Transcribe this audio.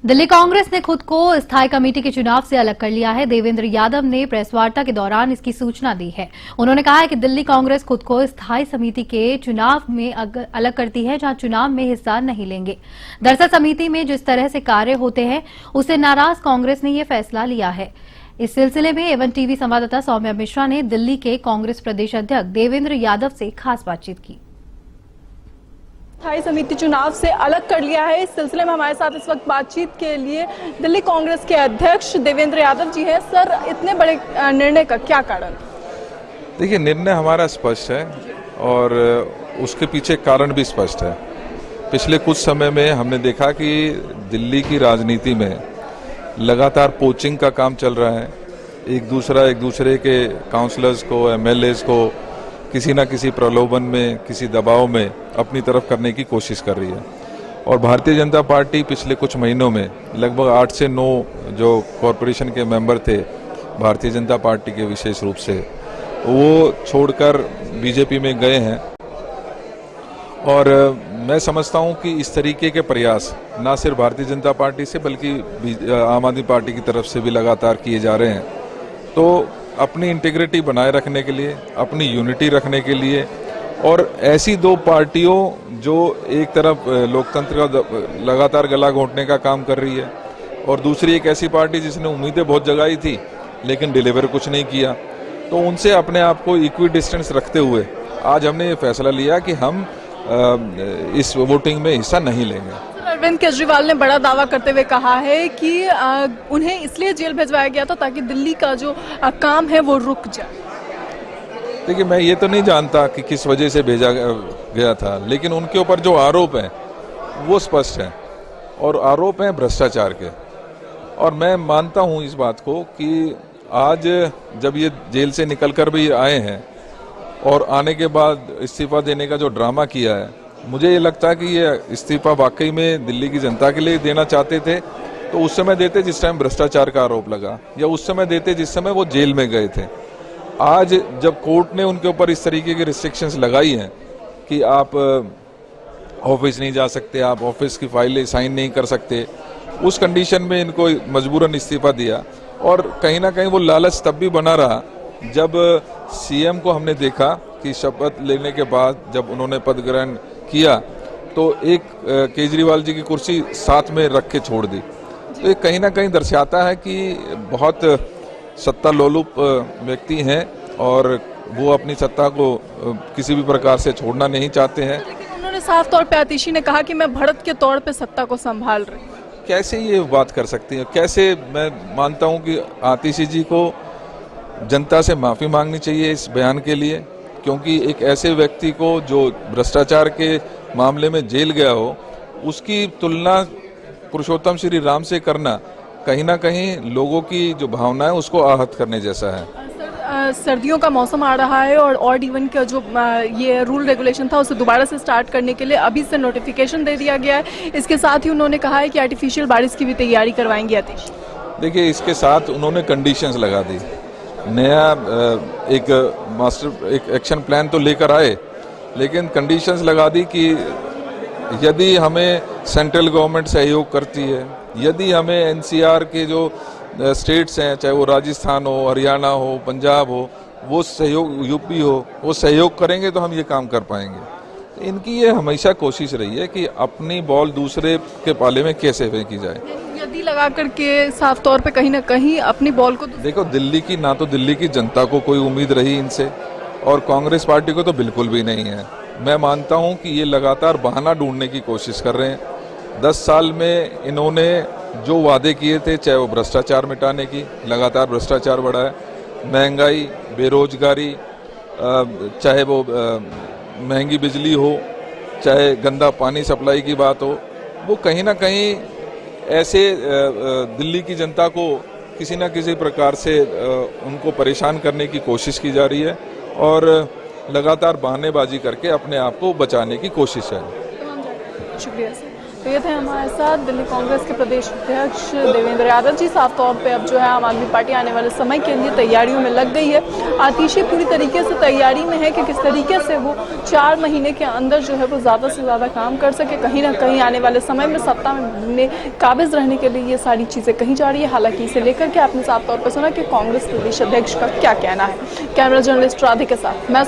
दिल्ली कांग्रेस ने खुद को स्थायी कमेटी के चुनाव से अलग कर लिया है। देवेंद्र यादव ने प्रेस वार्ता के दौरान इसकी सूचना दी है। उन्होंने कहा है कि दिल्ली कांग्रेस खुद को स्थायी समिति के चुनाव में अलग करती है, जहां चुनाव में हिस्सा नहीं लेंगे। दरअसल समिति में जिस तरह से कार्य होते हैं उससे नाराज कांग्रेस ने यह फैसला लिया है। इस सिलसिले में एवन टीवी संवाददाता सौम्या मिश्रा ने दिल्ली के कांग्रेस प्रदेश अध्यक्ष देवेंद्र यादव से खास बातचीत की। स्थायी समिति चुनाव से अलग कर लिया है। इस सिलसिले में हमारे साथ इस वक्त बातचीत के लिए दिल्ली कांग्रेस के अध्यक्ष देवेंद्र यादव जी हैं। सर, इतने बड़े निर्णय का क्या कारण? देखिए, निर्णय हमारा स्पष्ट है और उसके पीछे कारण भी स्पष्ट है। पिछले कुछ समय में हमने देखा कि दिल्ली की राजनीति में लगातार पोचिंग का काम चल रहा है। एक दूसरे के काउंसलर्स को, एमएलएज को किसी न किसी प्रलोभन में, किसी दबाव में अपनी तरफ करने की कोशिश कर रही है। और भारतीय जनता पार्टी पिछले कुछ महीनों में लगभग 8 से 9 जो कॉरपोरेशन के मेंबर थे भारतीय जनता पार्टी के, विशेष रूप से वो छोड़कर बीजेपी में गए हैं। और मैं समझता हूं कि इस तरीके के प्रयास ना सिर्फ भारतीय जनता पार्टी से बल्कि आम आदमी पार्टी की तरफ से भी लगातार किए जा रहे हैं। तो अपनी इंटीग्रिटी बनाए रखने के लिए, अपनी यूनिटी रखने के लिए, और ऐसी दो पार्टियों जो एक तरफ लोकतंत्र का लगातार गला घोंटने का काम कर रही है और दूसरी एक ऐसी पार्टी जिसने उम्मीदें बहुत जगाई थी लेकिन डिलीवर कुछ नहीं किया, तो उनसे अपने आप को इक्वी डिस्टेंस रखते हुए आज हमने ये फैसला लिया कि हम इस वोटिंग में हिस्सा नहीं लेंगे। अरविंद केजरीवाल ने बड़ा दावा करते हुए कहा है कि उन्हें इसलिए जेल भिजवाया गया था ताकि दिल्ली का जो काम है वो रुक जाए। देखिए, मैं ये तो नहीं जानता कि किस वजह से भेजा गया था, लेकिन उनके ऊपर जो आरोप हैं वो स्पष्ट हैं और आरोप हैं भ्रष्टाचार के। और मैं मानता हूं इस बात को कि आज जब ये जेल से निकल कर भी आए हैं और आने के बाद इस्तीफा देने का जो ड्रामा किया है, मुझे ये लगता है कि ये इस्तीफा वाकई में दिल्ली की जनता के लिए देना चाहते थे तो उस समय देते जिस टाइम भ्रष्टाचार का आरोप लगा, या उस समय देते जिस समय वो जेल में गए थे। आज जब कोर्ट ने उनके ऊपर इस तरीके की रिस्ट्रिक्शंस लगाई हैं कि आप ऑफिस नहीं जा सकते, आप ऑफिस की फाइलें साइन नहीं कर सकते, उस कंडीशन में इनको मजबूरन इस्तीफा दिया। और कहीं ना कहीं वो लालच तब भी बना रहा जब सीएम को हमने देखा कि शपथ लेने के बाद जब उन्होंने पद ग्रहण किया तो एक केजरीवाल जी की कुर्सी साथ में रख के छोड़ दी। तो ये कहीं ना कहीं दर्शाता है कि बहुत सत्ता लोलुप व्यक्ति हैं और वो अपनी सत्ता को किसी भी प्रकार से छोड़ना नहीं चाहते हैं। लेकिन उन्होंने साफ तौर पे आतिशी ने कहा कि मैं बढ़त के तौर पे सत्ता को संभाल रही हूं। कैसे ये बात कर सकती है? कैसे? मैं मानता हूं कि आतिशी जी को जनता से माफ़ी मांगनी चाहिए इस बयान के लिए, क्योंकि एक ऐसे व्यक्ति को जो भ्रष्टाचार के मामले में जेल गया हो, उसकी तुलना पुरुषोत्तम श्री राम से करना कहीं ना कहीं लोगों की जो भावना है उसको आहत करने जैसा है। सर्दियों का मौसम आ रहा है और ऑड इवन का जो ये रूल रेगुलेशन था उसे दोबारा से स्टार्ट करने के लिए अभी से नोटिफिकेशन दे दिया गया है। इसके साथ ही उन्होंने कहा है कि आर्टिफिशियल बारिश की भी तैयारी करवाएंगे आतिश। देखिए, इसके साथ उन्होंने कंडीशंस लगा दी। नया एक एक्शन प्लान तो लेकर आए, लेकिन कंडीशंस लगा दी कि यदि हमें सेंट्रल गवर्नमेंट सहयोग करती है, यदि हमें एनसीआर के जो स्टेट्स हैं, चाहे वो राजस्थान हो, हरियाणा हो, पंजाब हो, वो सहयोग, यूपी हो, वो सहयोग करेंगे तो हम ये काम कर पाएंगे। इनकी ये हमेशा कोशिश रही है कि अपनी बॉल दूसरे के पाले में कैसे फेंकी जाए। यदि लगा करके साफ तौर पे कहीं ना कहीं अपनी बॉल को देखो, दिल्ली की ना तो दिल्ली की जनता को कोई उम्मीद रही इनसे और कांग्रेस पार्टी को तो बिल्कुल भी नहीं है। मैं मानता हूं कि ये लगातार बहाना ढूंढने की कोशिश कर रहे हैं। 10 साल में इन्होंने जो वादे किए थे, चाहे वो भ्रष्टाचार मिटाने की, लगातार भ्रष्टाचार बढ़ा है, महंगाई, बेरोजगारी, चाहे वो महंगी बिजली हो, चाहे गंदा पानी सप्लाई की बात हो, वो कहीं ना कहीं ऐसे दिल्ली की जनता को किसी न किसी प्रकार से उनको परेशान करने की कोशिश की जा रही है और लगातार बहानेबाजी करके अपने आप को बचाने की कोशिश है। शुक्रिया सर। तो ये थे हमारे साथ दिल्ली कांग्रेस के प्रदेश अध्यक्ष देवेंद्र यादव जी। साफ तौर पे अब जो है आम आदमी पार्टी आने वाले समय के लिए तैयारियों में लग गई है। आतिशी पूरी तरीके से तैयारी में है कि किस तरीके से वो 4 महीने के अंदर जो है वो ज़्यादा से ज़्यादा काम कर सके। कहीं ना कहीं आने वाले समय में सत्ता में काबिज रहने के लिए ये सारी चीज़ें कही जा रही है। हालांकि इसे लेकर के आपने साफ तौर पर सुना कि कांग्रेस प्रदेश अध्यक्ष का क्या कहना है। कैमरा जर्नलिस्ट राधे के साथ मैं